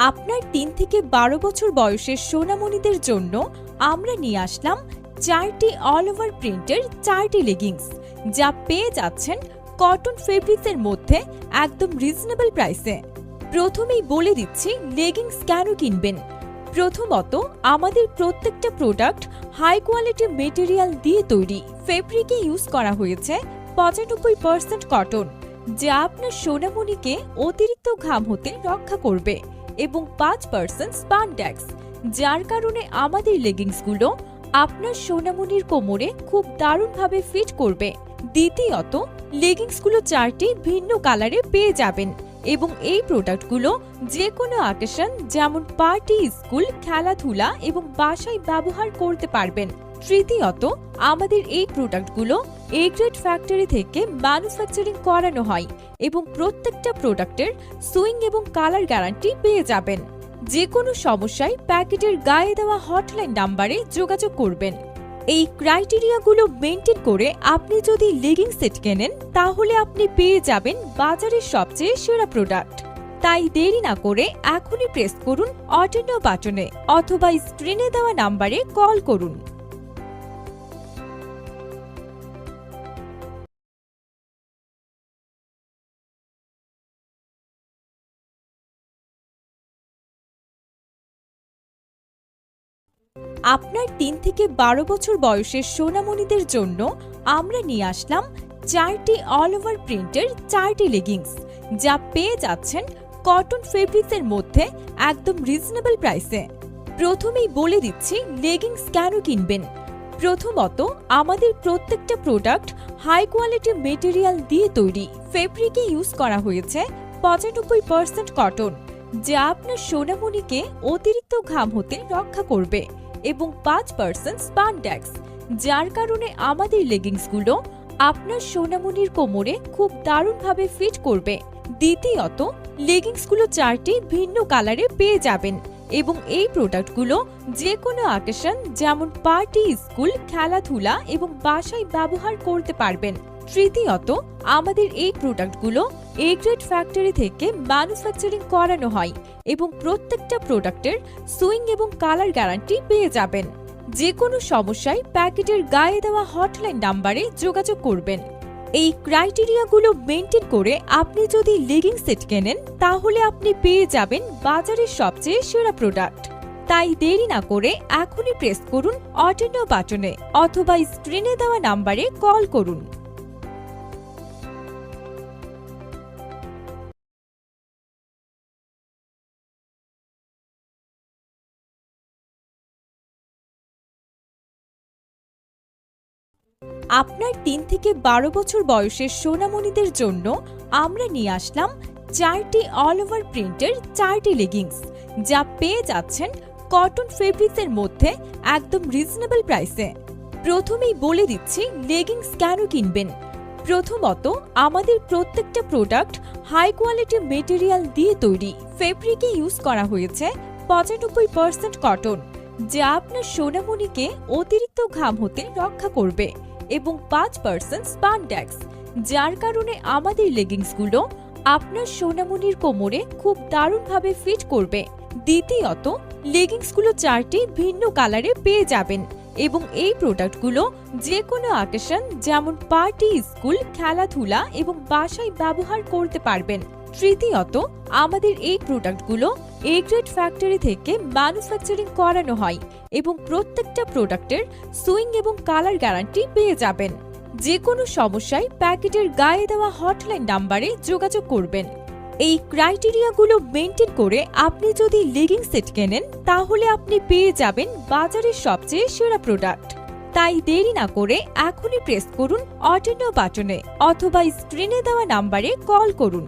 আপনার ৩ থেকে ১২ বছর বয়সের সোনামণিদের জন্য আমরা নিয়ে আসলাম ৪টি অল ওভার প্রিন্টের ৪টি লেগিংস, যা পেয়ে যাচ্ছেন কটন ফেব্রিক্সের মধ্যে একদম রিজনেবল প্রাইসে। প্রথমেই বলে দিচ্ছি লেগিংস কেন কিনবেন। প্রথমত, আমাদের প্রত্যেকটা প্রোডাক্ট হাই কোয়ালিটি মেটেরিয়াল দিয়ে তৈরি। ফেব্রিকে ইউজ করা হয়েছে ৯৫% কটন, যা আপনার সোনামণিকে অতিরিক্ত ঘাম হতে রক্ষা করবে, এবং ৫% স্পানডেক্স, যার কারণে আমাদের লেগিংসগুলো আপনার সোনামণির কোমরে খুব দারুণভাবে ফিট করবে। দ্বিতীয়ত, লেগিংসগুলো ৪টি ভিন্ন কালারে পেয়ে যাবেন এবং এই প্রোডাক্টগুলো যে কোনো অকেশন যেমন পার্টি, স্কুল, খেলাধুলা এবং বাসায় ব্যবহার করতে পারবেন। তৃতীয়ত, আমাদের এই প্রোডাক্টগুলো এ গ্রেড ফ্যাক্টরি থেকে ম্যানুফ্যাকচারিং করানো হয় এবং প্রত্যেকটা প্রোডাক্টের সুইং এবং কালার গ্যারান্টি পেয়ে যাবেন। যে কোনো সমস্যায় প্যাকেটের গায়ে দেওয়া হটলাইন নাম্বারে যোগাযোগ করবেন। এই ক্রাইটেরিয়াগুলো মেনটেন করে আপনি যদি লেগিংস সেট কেনেন, তাহলে আপনি পেয়ে যাবেন বাজারের সবচেয়ে সেরা প্রোডাক্ট। তাই দেরি না করে এখনই প্রেস করুন অর্ডার নাও বাটনে অথবা স্ক্রিনে দেওয়া নাম্বারে কল করুন। আপনার ৩ থেকে ১২ বছর বয়সের সোনামণিদের জন্য আমরা নিয়ে আসলাম ৪টি অল ওভার প্রিন্টের ৪টি লেগিংস, যা পেয়ে যাচ্ছেন কটন ফেব্রিক্সের মধ্যে একদম রিজনেবল প্রাইসে। প্রথমেই বলে দিচ্ছি লেগিংস কেন কিনবেন। প্রথমত, আমাদের প্রত্যেকটা প্রোডাক্ট হাই কোয়ালিটি মেটেরিয়াল দিয়ে তৈরি। ফেব্রিকে ইউজ করা হয়েছে ৯৫% কটন, যা আপনার সোনামণিকে অতিরিক্ত ঘাম হতে রক্ষা করবে, এবং ৫% স্পানডেক্স, যার কারণে আমাদের লেগিংসগুলো আপনার সোনামণির কোমরে খুব দারুণভাবে ফিট করবে। দ্বিতীয়ত, লেগিংসগুলো ৪টি ভিন্ন কালারে পেয়ে যাবেন এবং এই প্রোডাক্টগুলো যে কোনো অকেশন যেমন পার্টি, স্কুল, খেলাধুলা এবং বাসায় ব্যবহার করতে পারবেন। তৃতীয়ত, আমাদের এই প্রোডাক্টগুলো এ গ্রেড ফ্যাক্টরি থেকে ম্যানুফ্যাকচারিং করানো হয় এবং প্রত্যেকটা প্রোডাক্টের সুইং এবং কালার গ্যারান্টি পেয়ে যাবেন। যে কোনো সমস্যায় প্যাকেটের গায়ে দেওয়া হটলাইন নাম্বারে যোগাযোগ করবেন। এই ক্রাইটেরিয়াগুলো মেনটেন করে আপনি যদি লেগিংস সেট কেনেন, তাহলে আপনি পেয়ে যাবেন বাজারের সবচেয়ে সেরা প্রোডাক্ট। তাই দেরি না করে এখনই প্রেস করুন অর্ডার নাও বাটনে অথবা স্ক্রিনে দেওয়া নাম্বারে কল করুন। আপনার ৩ থেকে ১২ বছর বয়সের সোনামণিদের জন্য আমরা নিয়ে আসলাম ৪টি অল ওভার প্রিন্টের ৪টি লেগিংস, যা পেয়ে যাচ্ছেন কটন ফেব্রিক্সের মধ্যে একদম রিজনেবল প্রাইসে। প্রথমেই বলে দিচ্ছি লেগিংস কেন কিনবেন। প্রথমত, আমাদের প্রত্যেকটা প্রোডাক্ট হাই কোয়ালিটি মেটেরিয়াল দিয়ে তৈরি। ফেব্রিকে ইউজ করা হয়েছে ৯৫% কটন, যা আপনার সোনামণিকে অতিরিক্ত ঘাম হতে রক্ষা করবে, এবং ৫% স্পানডেক্স, যার কারণে আমাদের লেগিংসগুলো আপনার সোনামণির কোমরে খুব দারুণভাবে ফিট করবে। দ্বিতীয়ত, লেগিংসগুলো ৪টি ভিন্ন কালারে পেয়ে যাবেন এবং এই প্রোডাক্টগুলো যে কোনো অকেশন যেমন পার্টি, স্কুল, খেলাধুলা এবং বাসায় ব্যবহার করতে পারবেন। তৃতীয়ত, আমাদের এই প্রোডাক্টগুলো এ গ্রেড ফ্যাক্টরি থেকে ম্যানুফ্যাকচারিং করানো হয় এবং প্রত্যেকটা প্রোডাক্টের সুইং এবং কালার গ্যারান্টি পেয়ে যাবেন। যে কোনো সমস্যায় প্যাকেটের গায়ে দেওয়া হটলাইন নাম্বারে যোগাযোগ করবেন। এই ক্রাইটেরিয়াগুলো মেনটেন করে আপনি যদি লেগিংস সেট কেনেন, তাহলে আপনি পেয়ে যাবেন বাজারের সবচেয়ে সেরা প্রোডাক্ট। তাই দেরি না করে এখনই প্রেস করুন অর্ডার নাও বাটনে অথবা স্ক্রিনে দেওয়া নাম্বারে কল করুন।